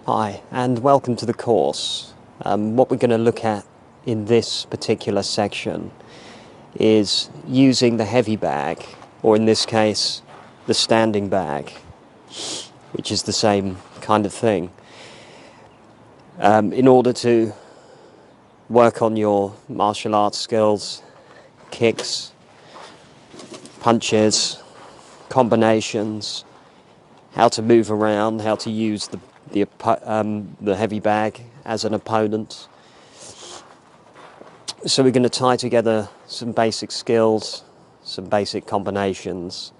Hi, and welcome to the course. What we're going to look at in this particular section is using the heavy bag, or in this case, the standing bag, which is the same kind of thing, in order to work on your martial arts skills, kicks, punches, combinations, how to move around, how to use the heavy bag as an opponent. So we're going to tie together some basic skills, some basic combinations,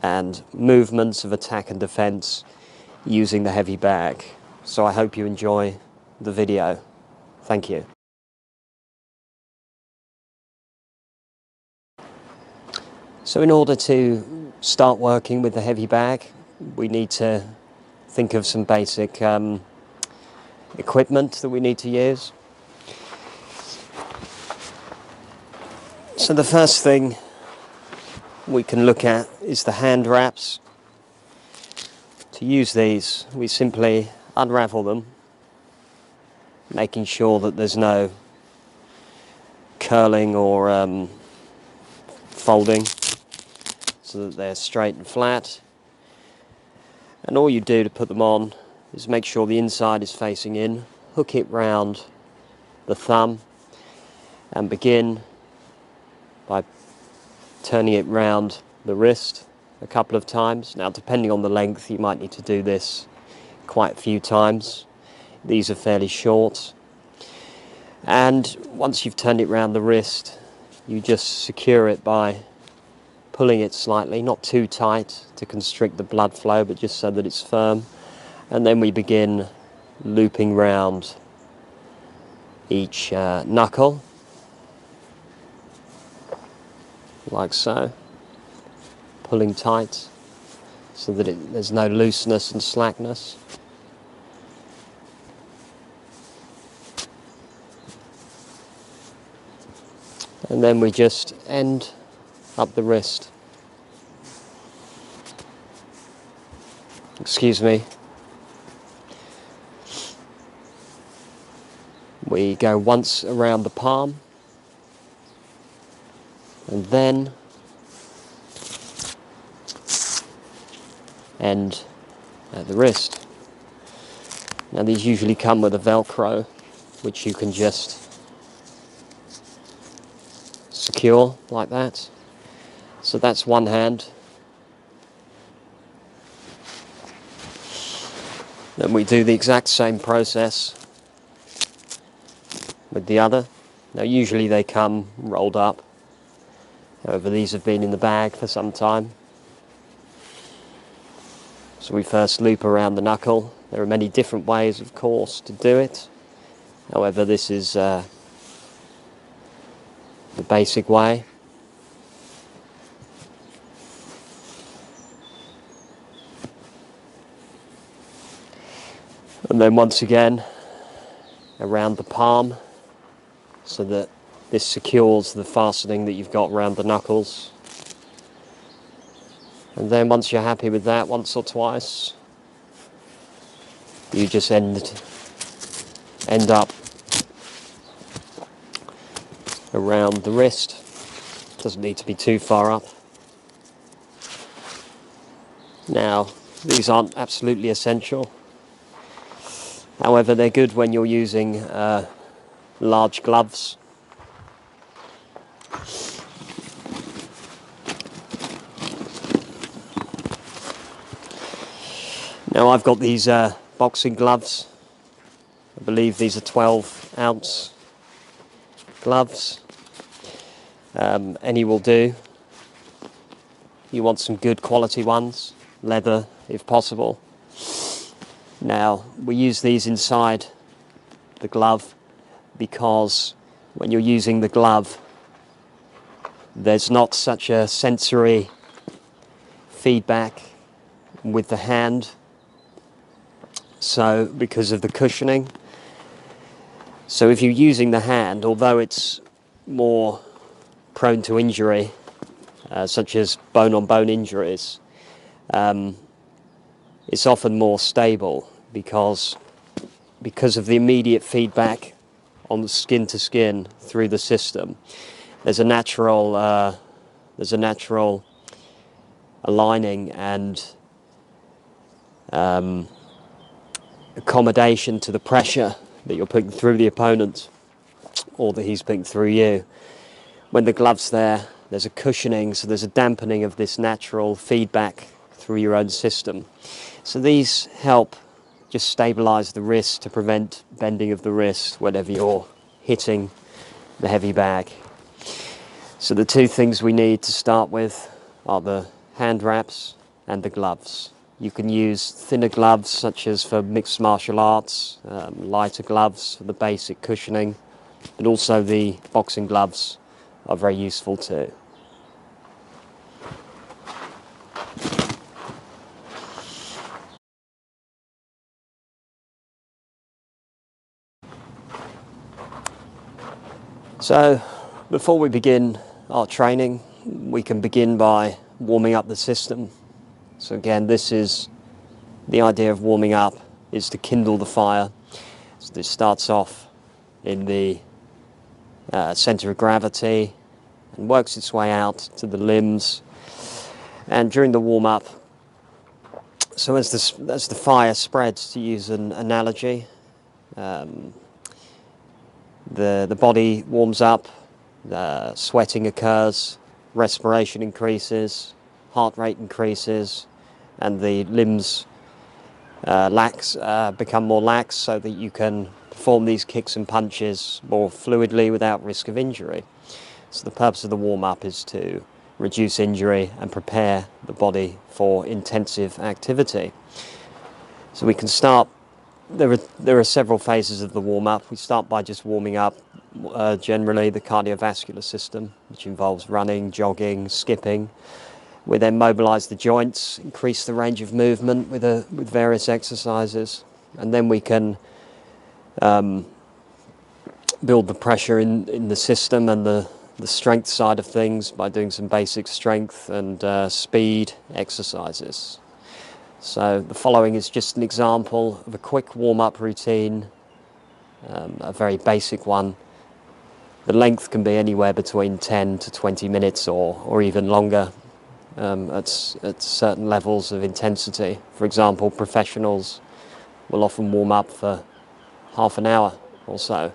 and movements of attack and defense using the heavy bag. So I hope you enjoy the video. Thank you. So in order to start working with the heavy bag, we need to think of some basic equipment that we need to use. So the first thing we can look at is the hand wraps. To use these, we simply unravel them, making sure that there's no curling or folding, so that they're straight and flat. And all you do to put them on is make sure the inside is facing in, hook it round the thumb, and begin by turning it round the wrist a couple of times. Now, depending on the length, you might need to do this quite a few times. These are fairly short. And once you've turned it round the wrist, you just secure it by pulling it slightly, not too tight to constrict the blood flow, but just so that it's firm. And then we begin looping round each knuckle, like so, pulling tight so that there's no looseness and slackness. And then we just end up the wrist. Excuse me. We go once around the palm, and then end at the wrist. Now these usually come with a Velcro, which you can just secure like that. So that's one hand. Then we do the exact same process with the other. Now usually they come rolled up. However, these have been in the bag for some time. So we first loop around the knuckle. There are many different ways, of course, to do it. However, this is the basic way. And then once again around the palm, so that this secures the fastening that you've got around the knuckles. And then once you're happy with that, once or twice, you just end up around the wrist. Doesn't need to be too far up. Now, these aren't absolutely essential. However, they're good when you're using large gloves. Now I've got these boxing gloves. I believe these are 12-ounce gloves. Any will do. You want some good quality ones, leather if possible. Now, we use these inside the glove because when you're using the glove, there's not such a sensory feedback with the hand. So, because of the cushioning. So if you're using the hand, although it's more prone to injury, such as bone-on-bone injuries, it's often more stable because because of the immediate feedback on the skin to skin through the system. There's a natural aligning and accommodation to the pressure that you're putting through the opponent, or that he's putting through you. When the glove's there, there's a cushioning, so there's a dampening of this natural feedback through your own system. So these help just stabilize the wrist to prevent bending of the wrist whenever you're hitting the heavy bag. So the two things we need to start with are the hand wraps and the gloves. You can use thinner gloves, such as for mixed martial arts, lighter gloves for the basic cushioning, but also the boxing gloves are very useful too. So before we begin our training, we can begin by warming up the system. So again, this is the idea of warming up, is to kindle the fire. So this starts off in the center of gravity and works its way out to the limbs. And during the warm-up, so as the fire spreads, to use an analogy, the body warms up, sweating occurs, respiration increases, heart rate increases, and the limbs become more lax, so that you can perform these kicks and punches more fluidly without risk of injury. So the purpose of the warm-up is to reduce injury and prepare the body for intensive activity. So we can start, there are several phases of the warm-up. We start by just warming up generally the cardiovascular system, which involves running, jogging, skipping. We then mobilize the joints, increase the range of movement with various exercises, and then we can build the pressure in the system and the strength side of things by doing some basic strength and speed exercises. So the following is just an example of a quick warm-up routine, a very basic one. The length can be anywhere between 10 to 20 minutes or even longer at certain levels of intensity. For example, professionals will often warm up for half an hour or so.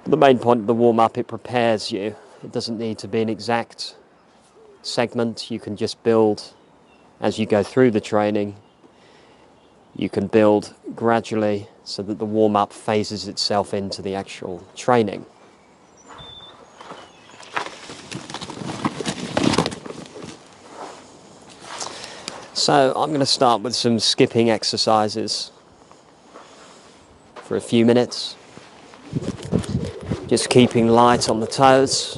The main point of the warm-up, it prepares you. It doesn't need to be an exact segment. You can just build as you go through the training. You can build gradually so that the warm-up phases itself into the actual training. So I'm going to start with some skipping exercises for a few minutes. Just keeping light on the toes.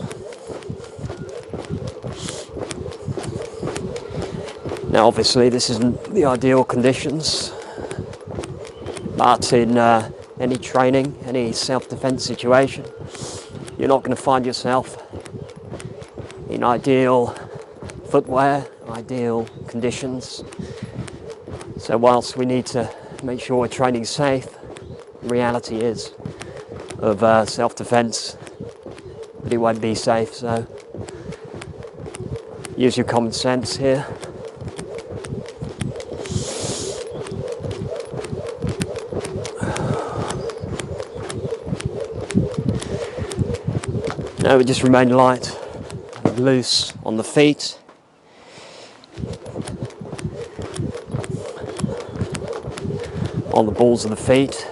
Now obviously this isn't the ideal conditions, but in any training, any self-defense situation, you're not going to find yourself in ideal footwear, ideal conditions. So whilst we need to make sure we're training safe, the reality is of self-defense that it won't be safe, so use your common sense here. Now we just remain light and loose on the feet. On the balls of the feet.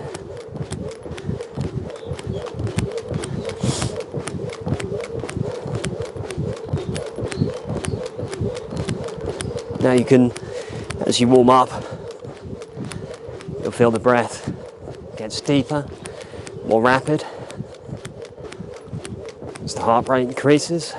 Now you can, as you warm up, you'll feel the breath gets deeper, more rapid, as the heart rate increases.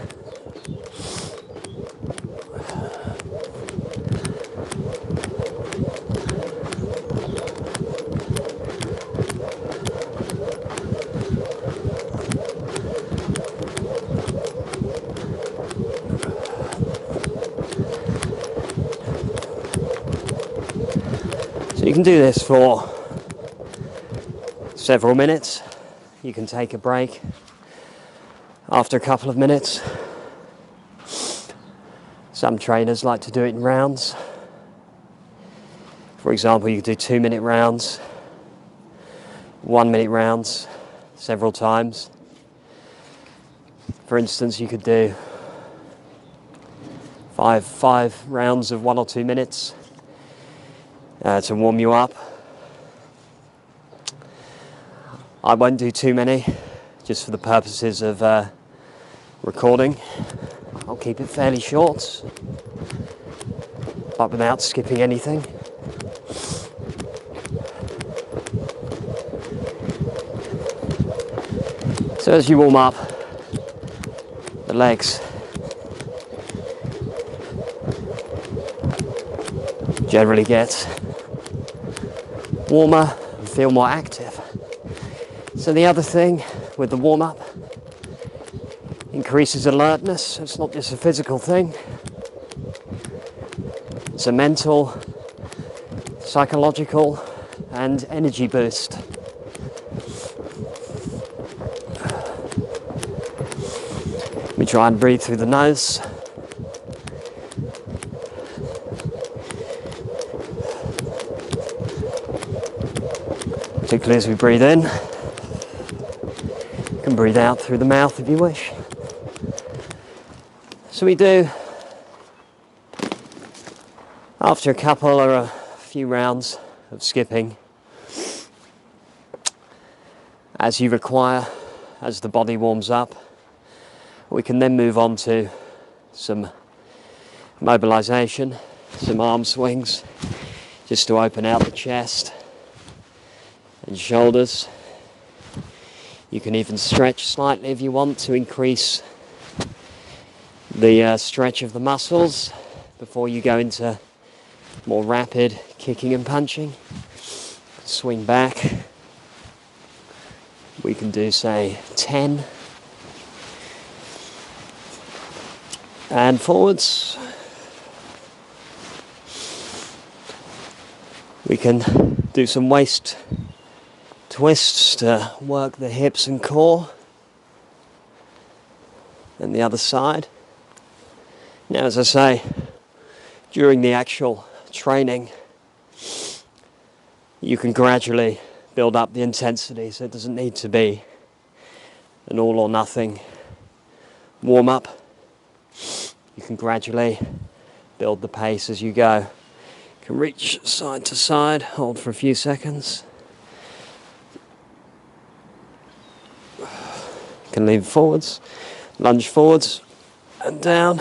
So you can do this for several minutes. You can take a break after a couple of minutes. Some trainers like to do it in rounds. For example, you could do 2-minute rounds, 1-minute rounds, several times. For instance, you could do five rounds of 1 or 2 minutes to warm you up. I won't do too many, just for the purposes of recording. I'll keep it fairly short, but without skipping anything. So as you warm up the legs, generally get warmer and feel more active. So the other thing with the warm-up, increases alertness. It's not just a physical thing. It's a mental, psychological, and energy boost. We try and breathe through the nose. Particularly as we breathe in. You can breathe out through the mouth if you wish. So we do, after a couple or a few rounds of skipping, as you require, as the body warms up, we can then move on to some mobilization, some arm swings, just to open out the chest and shoulders. You can even stretch slightly if you want to increase the stretch of the muscles before you go into more rapid kicking and punching. Swing back. We can do, say, 10. And forwards. We can do some waist twists to work the hips and core. And the other side. Now, as I say, during the actual training, you can gradually build up the intensity, so it doesn't need to be an all or nothing warm up. You can gradually build the pace as you go. You can reach side to side, hold for a few seconds. You can lean forwards, lunge forwards and down.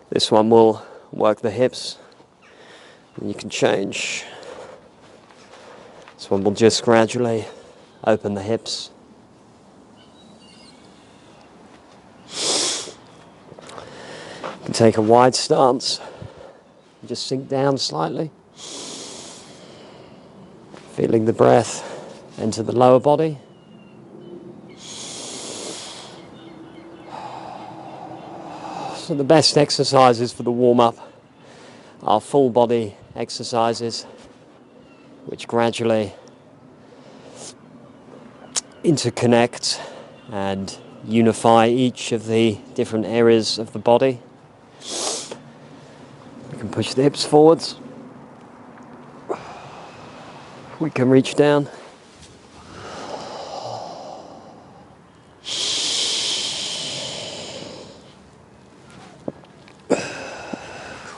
This one will work the hips, and you can change. This one will just gradually open the hips. You can take a wide stance, just sink down slightly, feeling the breath enter the lower body. So the best exercises for the warm-up are full body exercises, which gradually interconnect and unify each of the different areas of the body. We can push the hips forwards. We can reach down.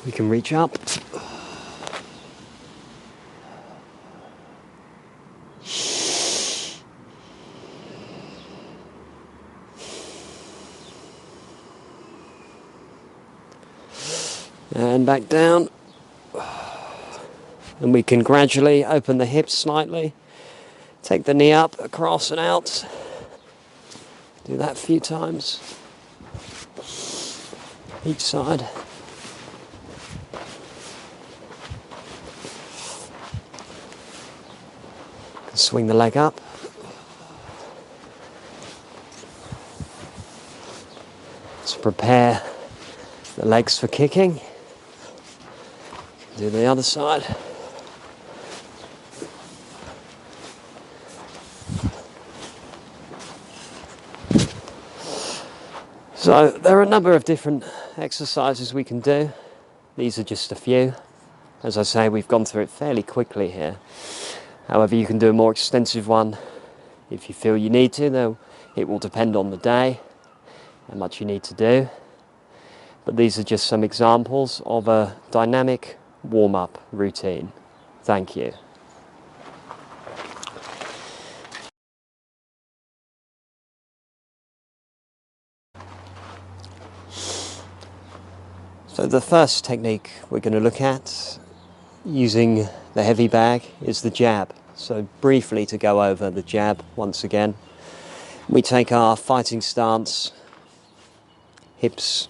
We can reach up. And back down. And we can gradually open the hips slightly. Take the knee up, across and out. Do that a few times. Each side. Swing the leg up. Let's prepare the legs for kicking. Do the other side. So there are a number of different exercises we can do. These are just a few. As I say, we've gone through it fairly quickly here. However, you can do a more extensive one if you feel you need to, though it will depend on the day, how much you need to do. But these are just some examples of a dynamic warm-up routine. Thank you. So the first technique we're going to look at using the heavy bag is the jab. So briefly to go over the jab once again. We take our fighting stance, feet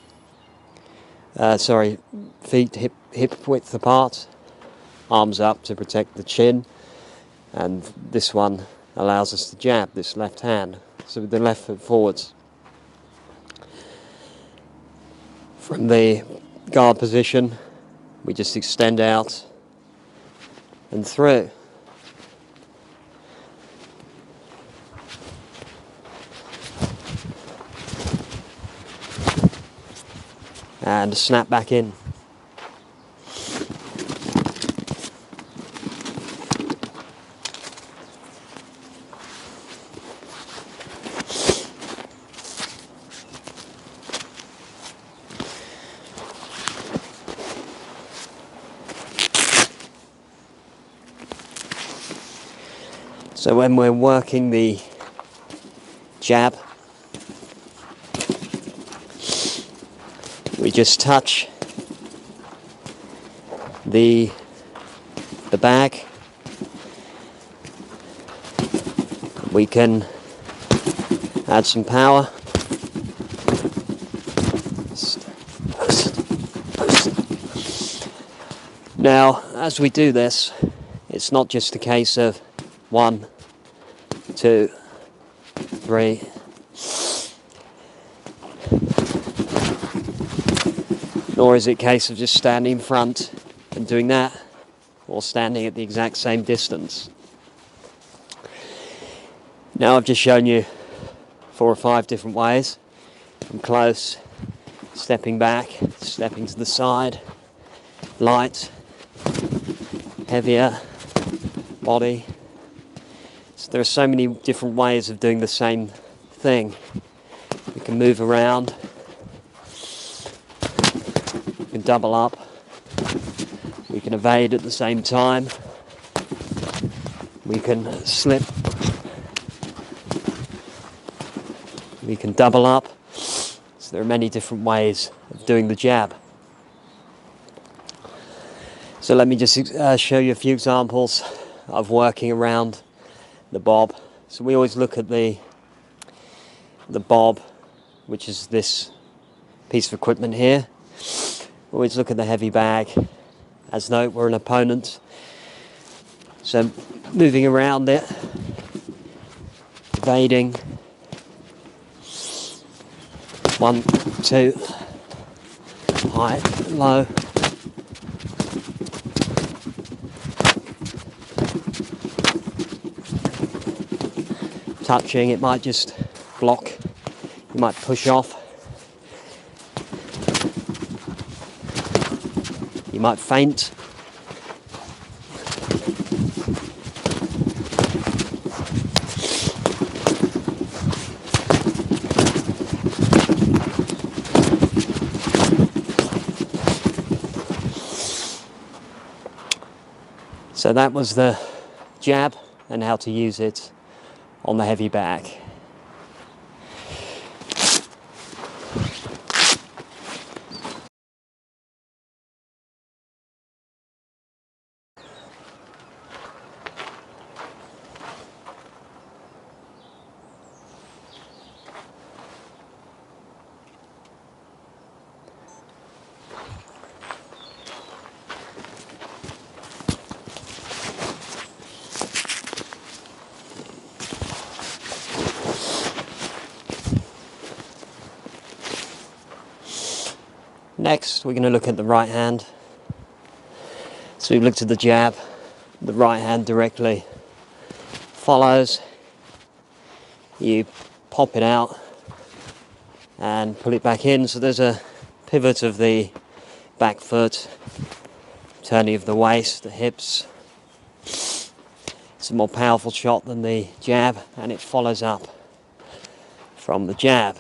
hip width apart, arms up to protect the chin, and this one allows us to jab this left hand. So with the left foot forwards. From the guard position, we just extend out and through. And snap back in. So when we're working the jab, we just touch the bag. We can add some power. Now, as we do this, it's not just a case of 1, 2, 3. Nor is it a case of just standing in front and doing that, or standing at the exact same distance. Now I've just shown you 4 or 5 different ways. From close, stepping back, stepping to the side, light, heavier, body. So there are so many different ways of doing the same thing. We can move around. We can double up. We can evade at the same time. We can slip. We can double up. So there are many different ways of doing the jab. So let me just show you a few examples of working around the bob. So we always look at the bob, which is this piece of equipment here. Always look at the heavy bag as though we're an opponent. So moving around it, evading. 1, 2, high, low. Touching, it might just block, you might push off. You might feint. So that was the jab and how to use it on the heavy bag. Next, we're going to look at the right hand. So we've looked at the jab, the right hand directly follows. You pop it out and pull it back in. So there's a pivot of the back foot, turning of the waist, the hips. It's a more powerful shot than the jab, and it follows up from the jab.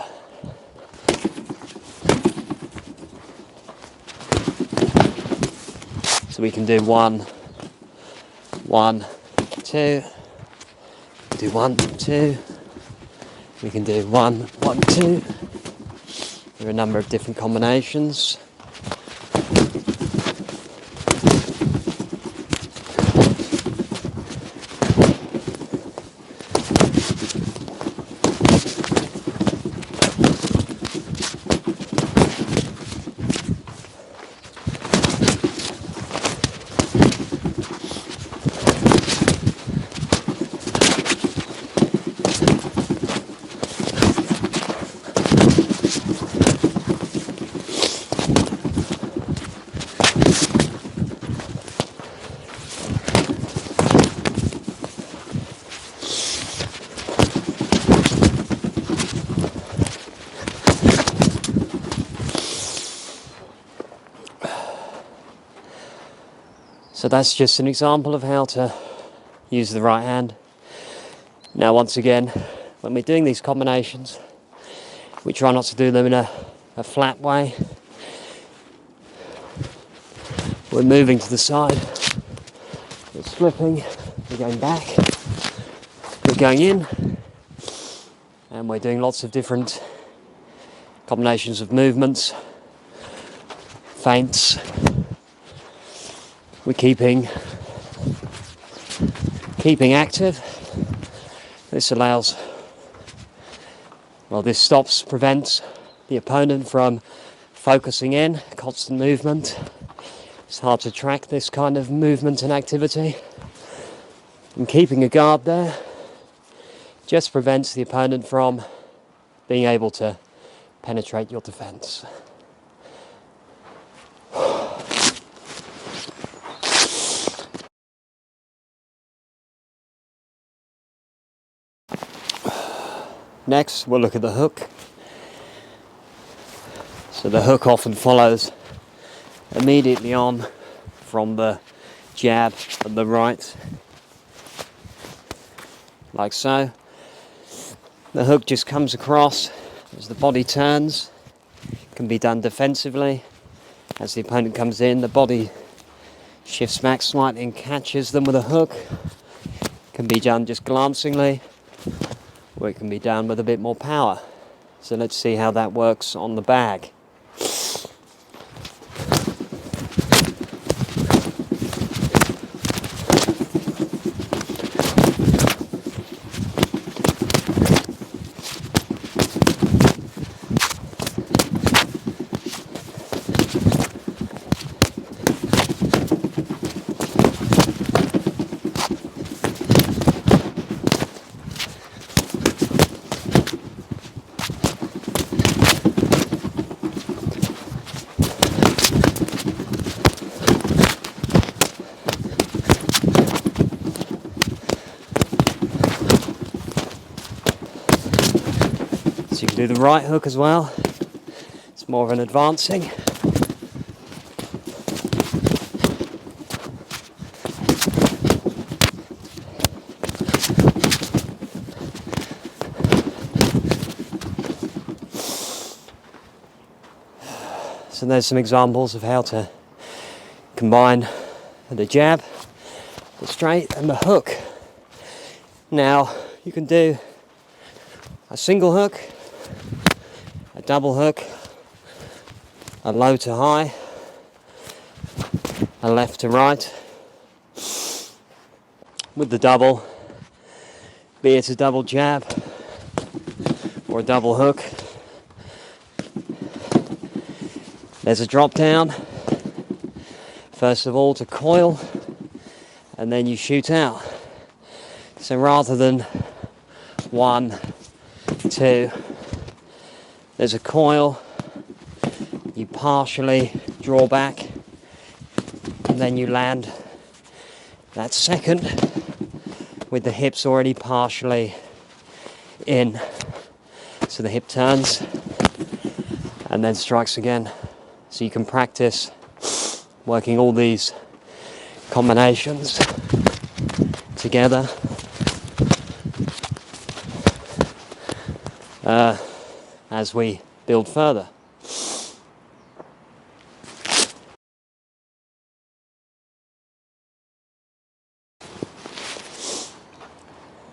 So we can do 1, 1, 2, do 1, 2, we can do 1, 1, 2. There are a number of different combinations. So that's just an example of how to use the right hand. Now once again, when we're doing these combinations, we try not to do them in a flat way. We're moving to the side, we're slipping, we're going back, we're going in, and we're doing lots of different combinations of movements, feints. We're keeping active. This allows, well, this prevents the opponent from focusing in, constant movement. It's hard to track this kind of movement and activity. And keeping a guard there just prevents the opponent from being able to penetrate your defense. Next, we'll look at the hook. So the hook often follows immediately on from the jab at the right, like so. The hook just comes across as the body turns. It can be done defensively. As the opponent comes in, the body shifts back slightly and catches them with a hook. It can be done just glancingly, or it can be done with a bit more power. So let's see how that works on the bag. So you can do the right hook as well. It's more of an advancing. So there's some examples of how to combine the jab, the straight and the hook. Now you can do a single hook, a double hook, a low to high, a left to right. With the double, be it a double jab or a double hook, there's a drop down, first of all to coil, and then you shoot out. So rather than 1, 2, there's a coil, you partially draw back, and then you land that second with the hips already partially in. So the hip turns, and then strikes again. So you can practice working all these combinations together as we build further.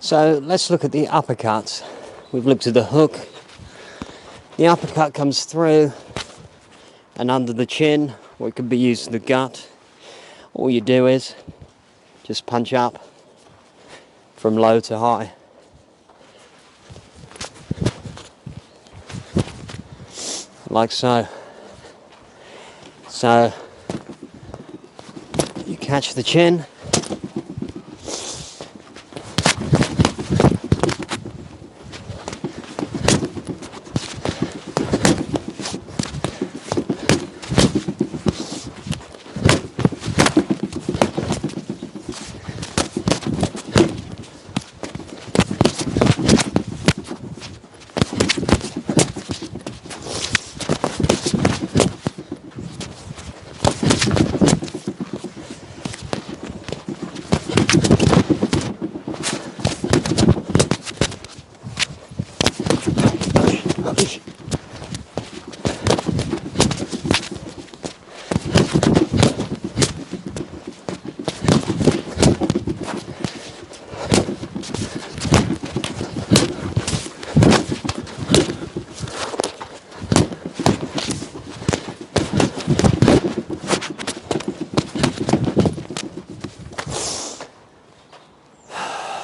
So let's look at the uppercuts. We've looked at the hook. The uppercut comes through and under the chin, or it could be used in the gut. All you do is just punch up from low to high. Like so. So you catch the chin,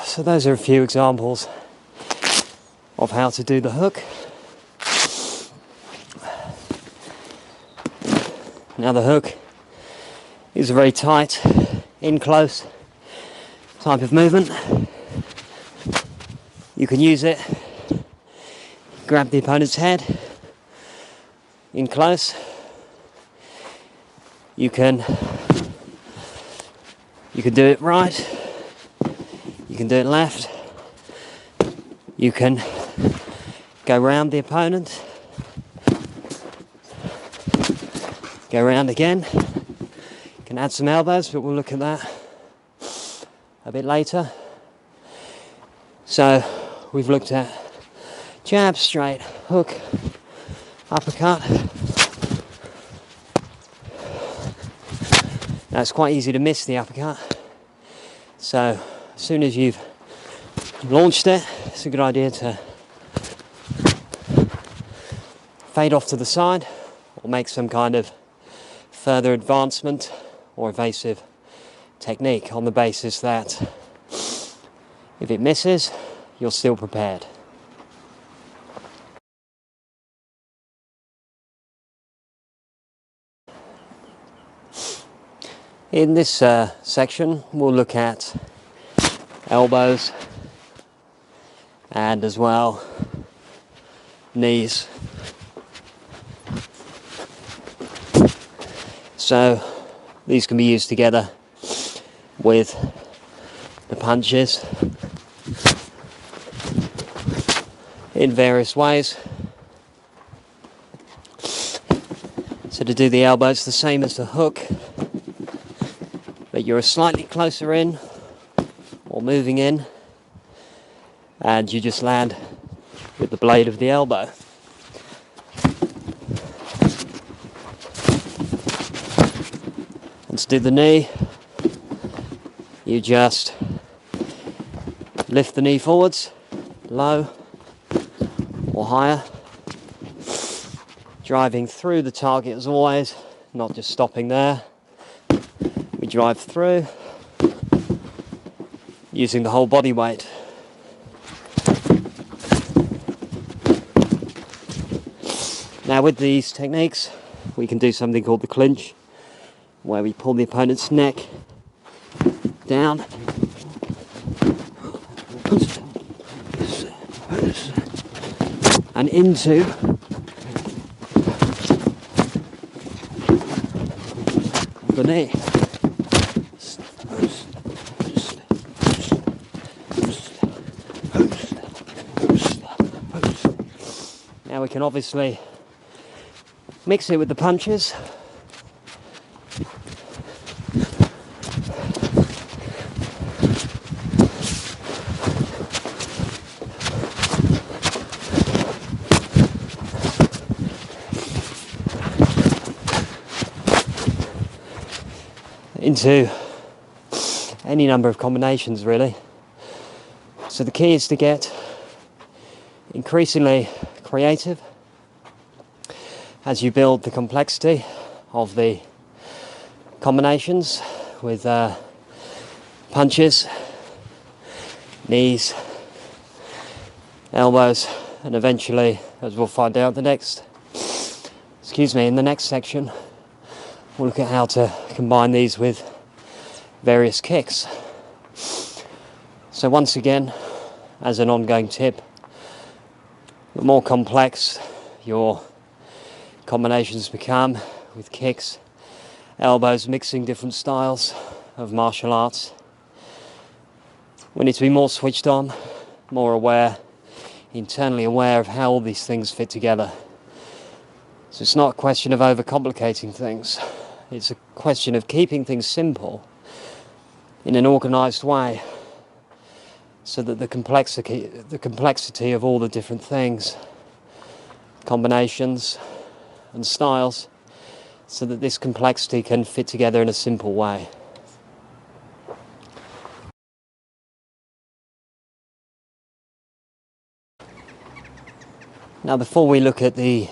so those are a few examples of how to do the hook. Now the hook is a very tight, in close type of movement. You can use it, grab the opponent's head in close. You can do it right. You can do it left. You can go round the opponent. Go round again. You can add some elbows, but we'll look at that a bit later. So we've looked at jab, straight, hook, uppercut. Now it's quite easy to miss the uppercut. So as soon as you've launched it, it's a good idea to fade off to the side or make some kind of further advancement or evasive technique on the basis that if it misses, you're still prepared. In this section, we'll look at elbows and as well knees. So these can be used together with the punches in various ways. So to do the elbow, it's the same as the hook, but you're slightly closer in or moving in, and you just land with the blade of the elbow. And to do the knee, you just lift the knee forwards, low or higher, driving through the target as always, not just stopping there. We drive through using the whole body weight. Now with these techniques, we can do something called the clinch, where we pull the opponent's neck down and into the knee. Now we can obviously Mix it with the punches. Into any number of combinations, really. So the key is to get increasingly creative as you build the complexity of the combinations with punches, knees, elbows, and eventually, as we'll find out in the next section, we'll look at how to combine these with various kicks. So once again, as an ongoing tip, the more complex your combinations become with kicks, elbows, mixing different styles of martial arts, we need to be more switched on, more aware, internally aware of how all these things fit together. So it's not a question of overcomplicating things. It's a question of keeping things simple in an organised way, so that the complexity of all the different things, combinations and styles, so that this complexity can fit together in a simple way. Now, before we look at the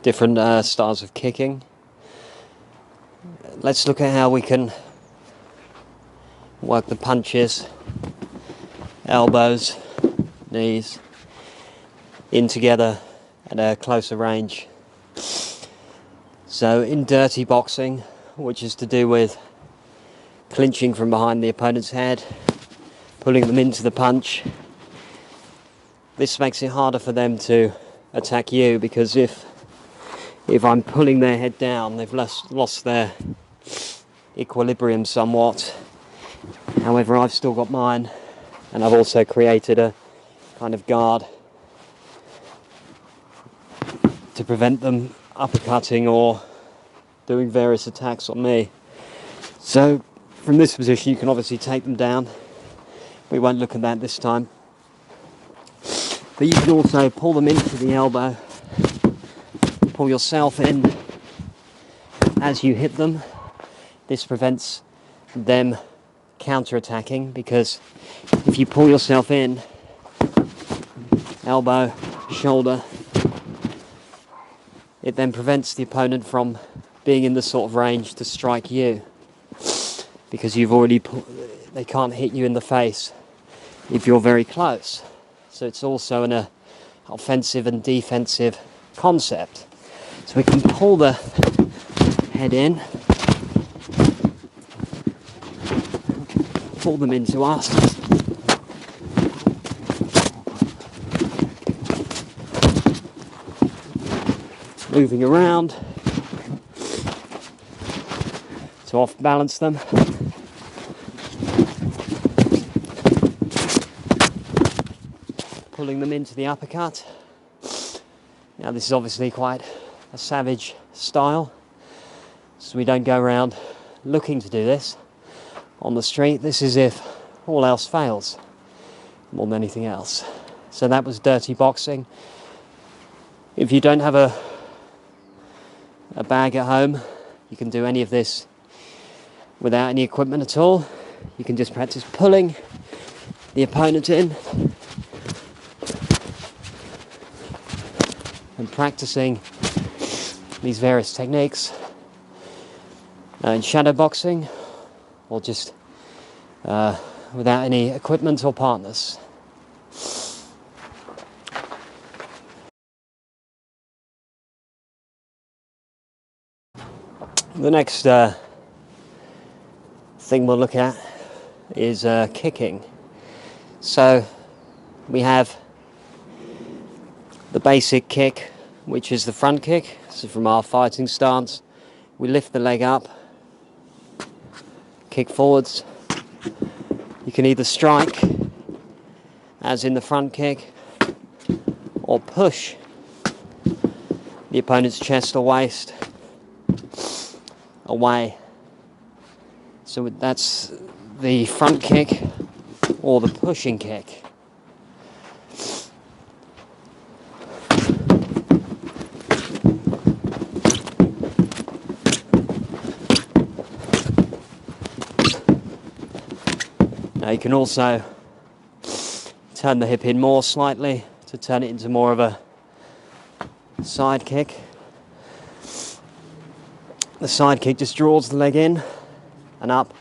different styles of kicking, let's look at how we can work the punches, elbows, knees in together at a closer range. So in dirty boxing, which is to do with clinching from behind the opponent's head, pulling them into the punch, this makes it harder for them to attack you, because if I'm pulling their head down, they've lost their equilibrium somewhat. However, I've still got mine, and I've also created a kind of guard to prevent them uppercutting or doing various attacks on me. So from this position you can obviously take them down. We won't look at that this time. But you can also pull them into the elbow, pull yourself in as you hit them. This prevents them counter-attacking, because if you pull yourself in, elbow, shoulder, it then prevents the opponent from being in the sort of range to strike you, because they can't hit you in the face if you're very close. So it's also an offensive and defensive concept. So we can pull the head in, pull them into us, moving around to off balance them, pulling them into the uppercut. Now this is obviously quite a savage style, so we don't go around looking to do this on the street. This is if all else fails more than anything else. So that was dirty boxing. If you don't have a bag at home, you can do any of this without any equipment at all. You can just practice pulling the opponent in and practicing these various techniques in shadow boxing, or just without any equipment or partners. The next thing we'll look at is kicking. So we have the basic kick, which is the front kick. So from our fighting stance, we lift the leg up, kick forwards. You can either strike, as in the front kick, or push, the opponent's chest or waist away. So that's the front kick or the pushing kick. Now you can also turn the hip in more slightly to turn it into more of a side kick. The side kick just draws the leg in and up,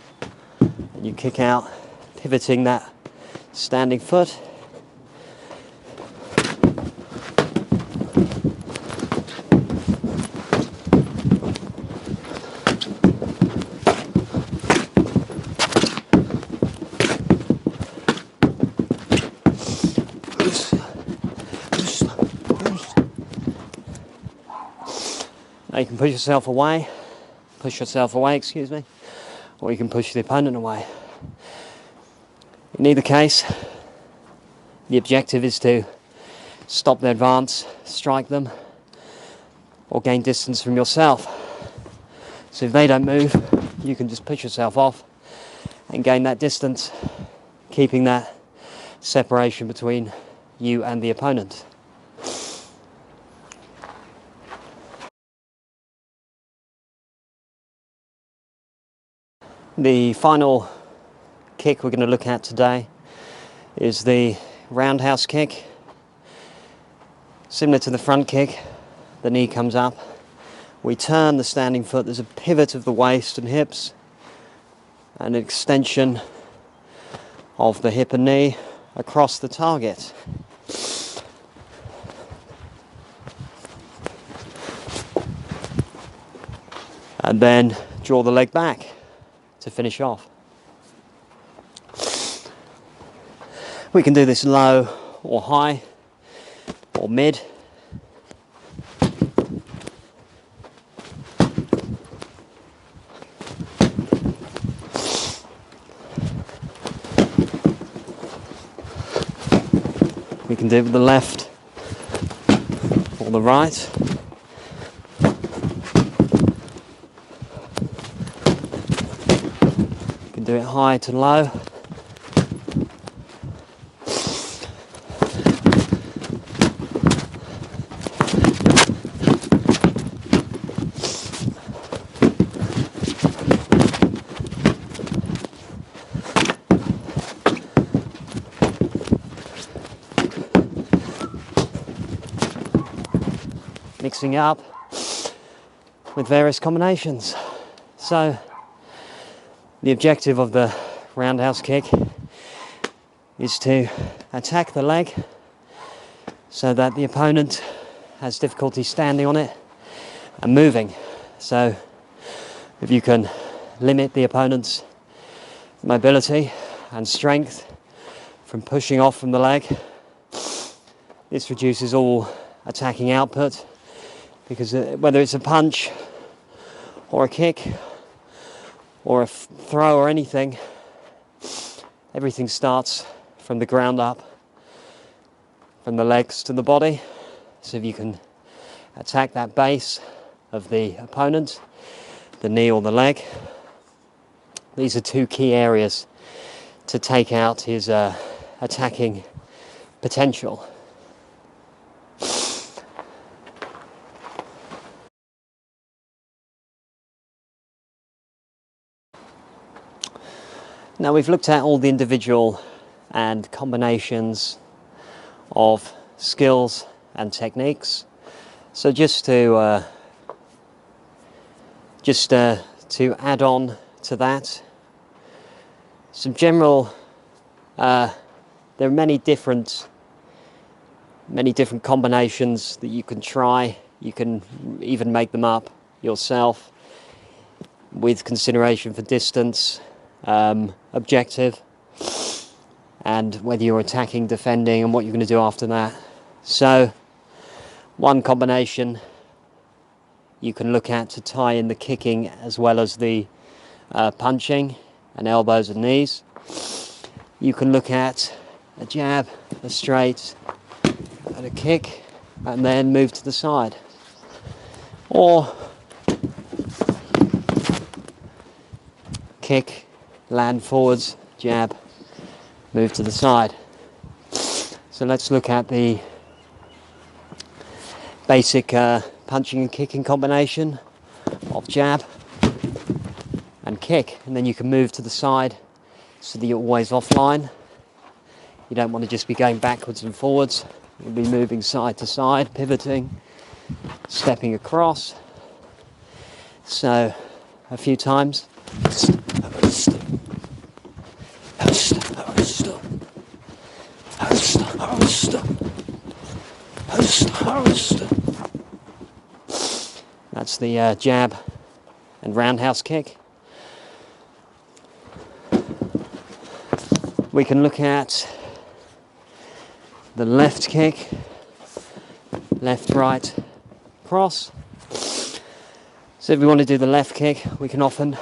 and you kick out, pivoting that standing foot. Now you can push yourself away, excuse me, or you can push the opponent away. In either case, the objective is to stop their advance, strike them, or gain distance from yourself. So if they don't move, you can just push yourself off and gain that distance, keeping that separation between you and the opponent. The final kick we're going to look at today is the roundhouse kick. Similar to the front kick, the knee comes up. We turn the standing foot. There's a pivot of the waist and hips, and an extension of the hip and knee across the target. And then draw the leg back to finish off. We can do this low or high or mid. We can do it with the left or the right. Do it high to low. Mixing up with various combinations. So the objective of the roundhouse kick is to attack the leg so that the opponent has difficulty standing on it and moving. So if you can limit the opponent's mobility and strength from pushing off from the leg, this reduces all attacking output, because whether it's a punch or a kick or a throw or anything, everything starts from the ground up, from the legs to the body. So if you can attack that base of the opponent, the knee or the leg, these are two key areas to take out his attacking potential. Now we've looked at all the individual and combinations of skills and techniques. So just to add on to that, some general. There are many different combinations that you can try. You can even make them up yourself with consideration for distance, objective, and whether you're attacking, defending, and what you're going to do after that. So one combination you can look at to tie in the kicking as well as the punching and elbows and knees. You can look at a jab, a straight, and a kick, and then move to the side. or kick, land forwards, jab, move to the side. So let's look at the basic punching and kicking combination of jab and kick, and then you can move to the side so that you're always offline. You don't want to just be going backwards and forwards. You'll be moving side to side, pivoting, stepping across. So a few times. That's the jab and roundhouse kick. We can look at the left kick, left, right, cross. So if we want to do the left kick, we can often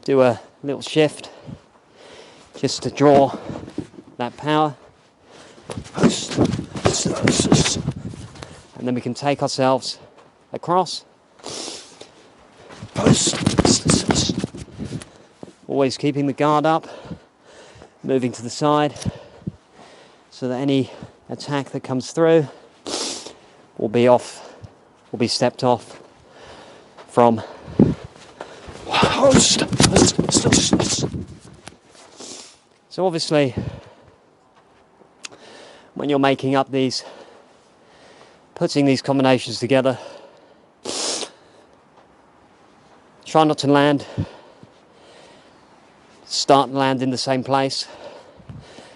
do a little shift just to draw that power. And then we can take ourselves across. Always keeping the guard up, moving to the side, so that any attack that comes through will be stepped off from. So obviously, when you're making up putting these combinations together, try not to start and land in the same place.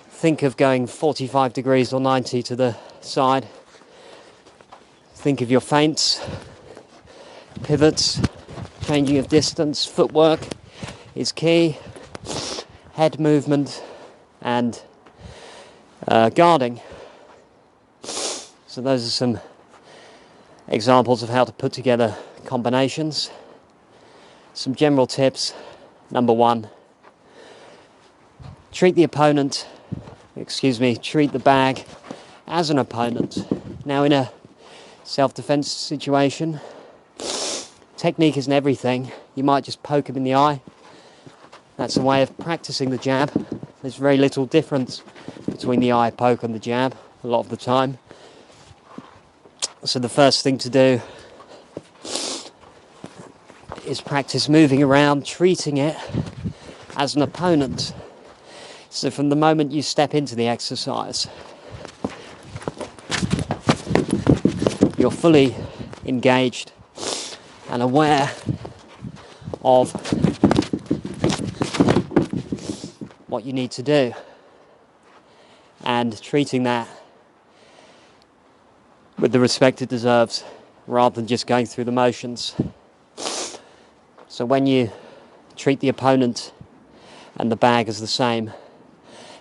Think of going 45 degrees or 90 to the side. Think of your feints, pivots, changing of distance, footwork is key, head movement and guarding. So those are some examples of how to put together combinations. Some general tips. Number one, treat the bag as an opponent. Now in a self-defense situation, technique isn't everything. You might just poke him in the eye. That's a way of practicing the jab. There's very little difference between the eye poke and the jab a lot of the time. So the first thing to do is practice moving around, treating it as an opponent. So from the moment you step into the exercise, you're fully engaged and aware of what you need to do, and treating that with the respect it deserves, rather than just going through the motions. So when you treat the opponent and the bag as the same,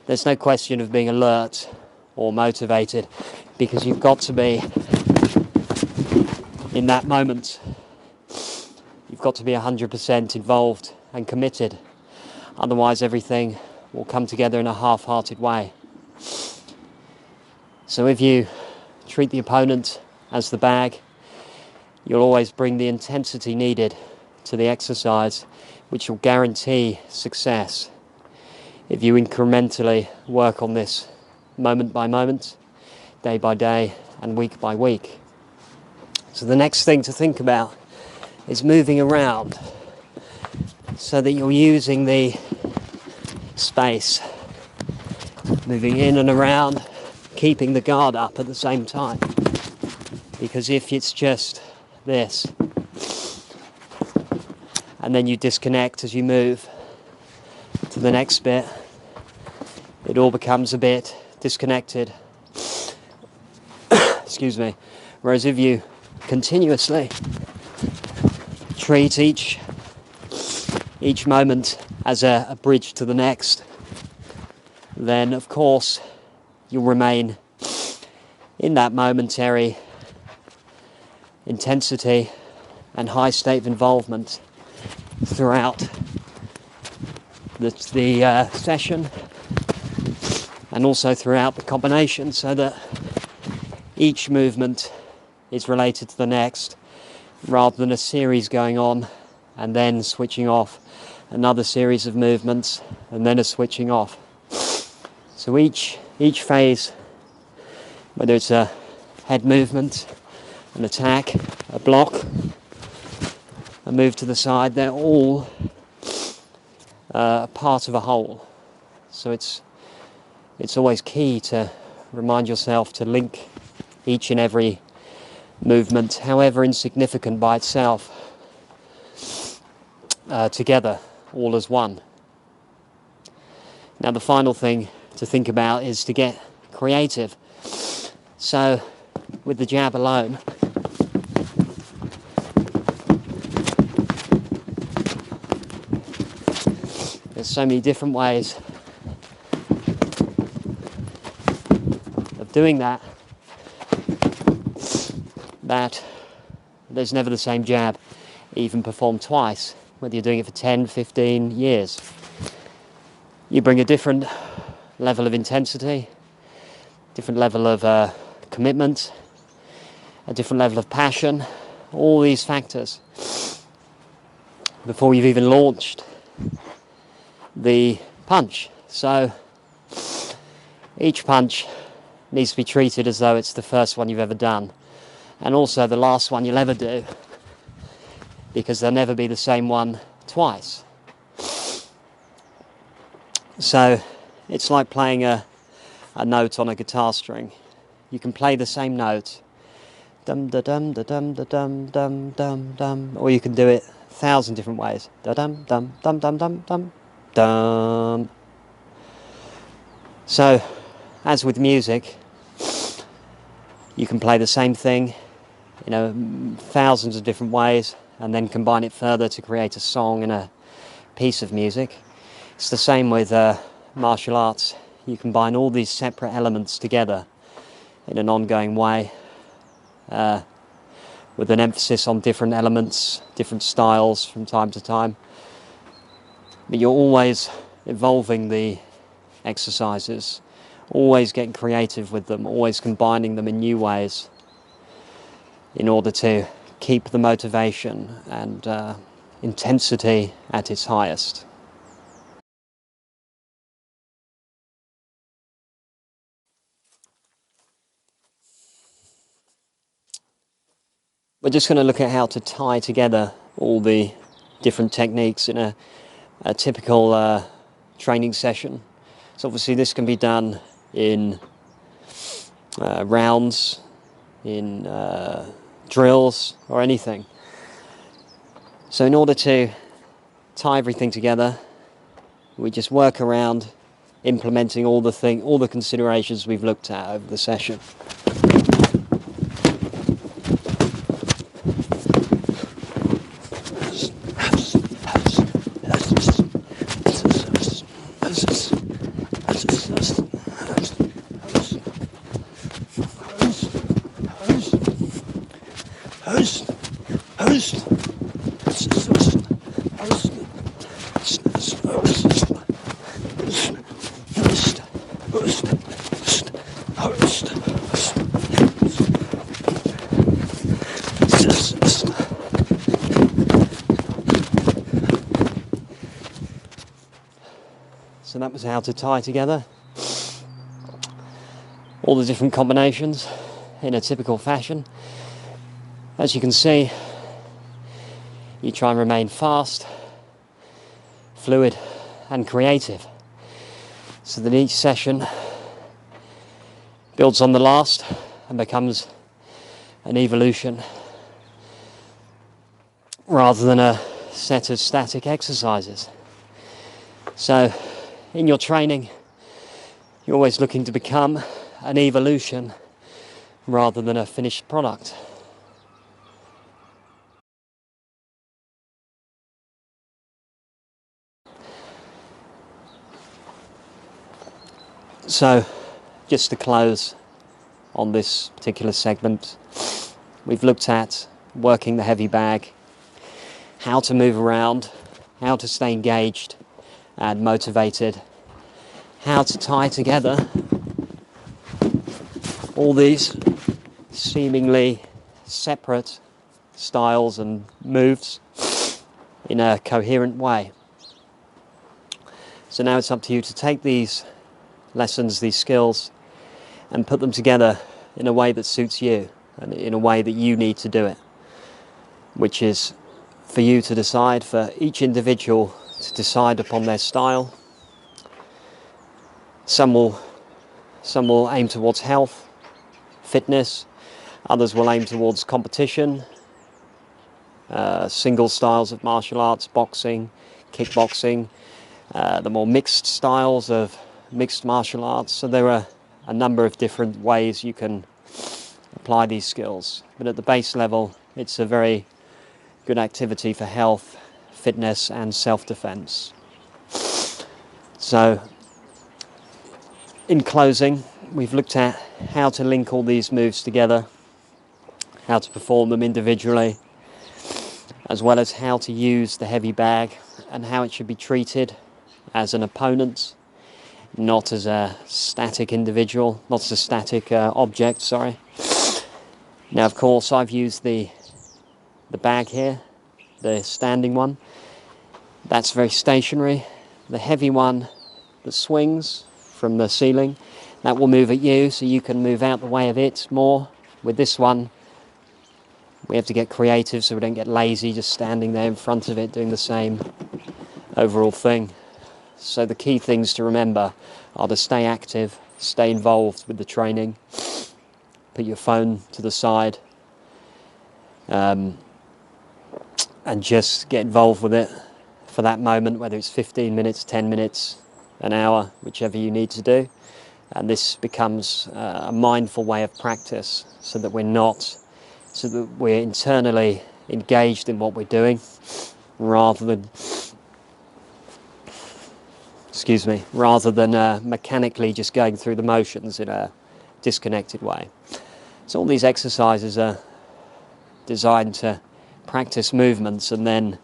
there's no question of being alert or motivated, because you've got to be in that moment. You've got to be 100% involved and committed. Otherwise everything will come together in a half-hearted way. So if you treat the opponent as the bag, you'll always bring the intensity needed to the exercise, which will guarantee success if you incrementally work on this moment by moment, day by day, and week by week. So the next thing to think about is moving around so that you're using the space, moving in and around, keeping the guard up at the same time. Because if it's just this, and then you disconnect as you move to the next bit, it all becomes a bit disconnected. Excuse me. Whereas if you continuously treat each moment as a bridge to the next, then of course you'll remain in that momentary intensity and high state of involvement throughout the session, and also throughout the combination, so that each movement is related to the next, rather than a series going on and then switching off, another series of movements and then a switching off. So each phase, whether it's a head movement, an attack, a block, a move to the side, they're all part of a whole. So it's always key to remind yourself to link each and every movement, however insignificant by itself, together, all as one. Now the final thing to think about is to get creative. So with the jab alone, there's so many different ways of doing that there's never the same jab even performed twice, whether you're doing it for 10, 15 years. You bring a different level of intensity, different level of commitment, a different level of passion, all these factors before you've even launched the punch. So each punch needs to be treated as though it's the first one you've ever done, and also the last one you'll ever do, because there'll never be the same one twice. So it's like playing a note on a guitar string. You can play the same note, dum da dum da dum da dum dum dum dum, or you can do it 1,000 different ways. Da dum dum dum dum dum dum dum. So, as with music, you can play the same thing, thousands of different ways, and then combine it further to create a song and a piece of music. It's the same with martial arts. You combine all these separate elements together in an ongoing way, with an emphasis on different elements, different styles from time to time. But you're always evolving the exercises, always getting creative with them, always combining them in new ways in order to keep the motivation and intensity at its highest. We're just going to look at how to tie together all the different techniques in a typical training session. So obviously this can be done in rounds, in drills, or anything. So in order to tie everything together, we just work around implementing all the considerations we've looked at over the session. So that was how to tie together all the different combinations in a typical fashion. As you can see, you try and remain fast, fluid and creative, so that each session builds on the last and becomes an evolution rather than a set of static exercises. So in your training, you're always looking to become an evolution rather than a finished product. So, just to close on this particular segment, we've looked at working the heavy bag, how to move around, how to stay engaged and motivated, how to tie together all these seemingly separate styles and moves in a coherent way. So now it's up to you to take these lessons, these skills, and put them together in a way that suits you and in a way that you need to do it, which is for you to decide, for each individual to decide upon their style. Some will aim towards health, fitness, others will aim towards competition, single styles of martial arts, boxing, kickboxing, the more mixed styles of mixed martial arts. So there are a number of different ways you can apply these skills. But at the base level, it's a very good activity for health, fitness and self-defense. So, in closing, we've looked at how to link all these moves together, how to perform them individually, as well as how to use the heavy bag and how it should be treated as an opponent, not as a static individual, not as a static object, sorry. Now, of course, I've used the bag here, the standing one. That's very stationary. The heavy one that swings from the ceiling, that will move at you, so you can move out the way of it more. With this one, we have to get creative so we don't get lazy just standing there in front of it doing the same overall thing. So the key things to remember are to stay active, stay involved with the training, put your phone to the side, and just get involved with it for that moment, whether it's 15 minutes, 10 minutes, an hour, whichever you need to do. And this becomes a mindful way of practice so that we're internally engaged in what we're doing rather than mechanically just going through the motions in a disconnected way. So all these exercises are designed to practice movements and then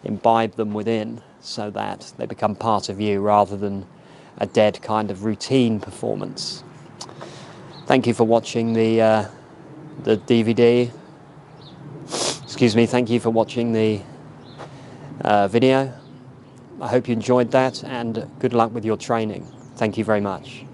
imbibe them within so that they become part of you rather than a dead kind of routine performance. Thank you for watching the DVD. Thank you for watching the video. I hope you enjoyed that, and good luck with your training. Thank you very much.